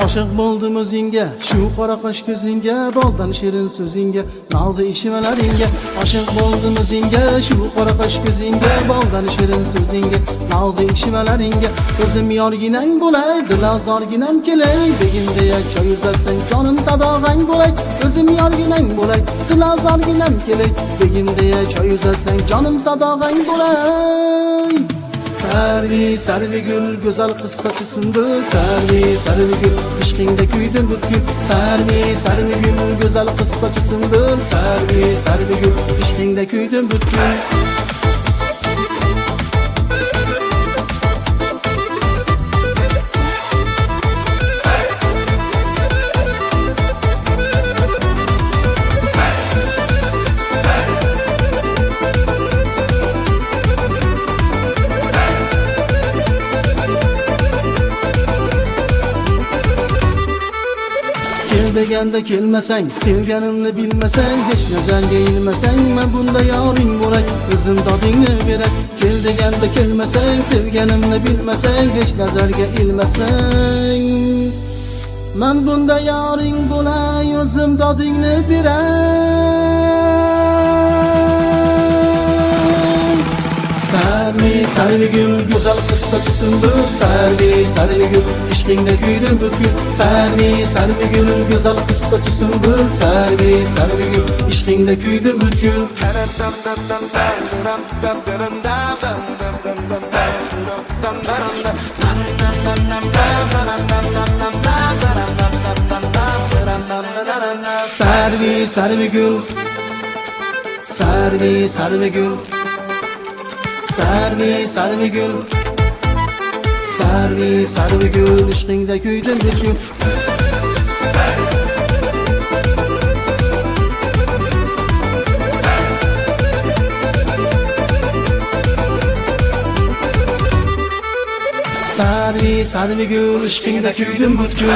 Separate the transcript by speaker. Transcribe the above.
Speaker 1: Aşık boldum özünge, şu qora qosh ko'zingga, boldan shirin so'zingga, nozi ishvalaringga. Aşık boldum özünge, şu qora qosh ko'zingga, boldan shirin so'zingga, nozi ishvalaringga. O'zim yorginang bo'lay, dilozorginam kelay, begimda yak choy uzatsang, jonim sadog'ang bo'lay. O'zim yorginang bo'lay, dilozorginam kelay, begimda yak choy uzatsang, jonim sadog'ang bo'lay. Sarvi, sarvi gül, güzel kız saçı sümbül. Sarvi, sarvi gül, aşkında küydüm bütkün. Sarvi, sarvi gül, güzel kız saçı sümbül. Sarvi, sarvi gül, aşkında küydüm bütkün. Gel degende kelmeseng, sevganimni bilmeseng, hech nazarga ilmeseng, men bunda yoring bo'lay, o'zim dodingni beray. Gel degende kelmeseng, sevganimni bilmeseng, hech nazarga ilmeseng, men bunda yoring bo'lay, o'zim dodingni beray. Sarvi, sarvi gül, güzel kız saçı sümbül. Sarvi, sarvi gül, aşkında küydüm bütkün. Sarvi, sarvi gül, güzel kız saçı sümbül. Sarvi, sarvi gül, aşkında küydüm bütkün. Sarvi, sarvi gül, sarvi, sarvi gül. Sarvi, sarvi gül, sarvi, sarvi gül, aşkında küydüm bütkün. Sarvi, sarvi gül, aşkında küydüm bütkün.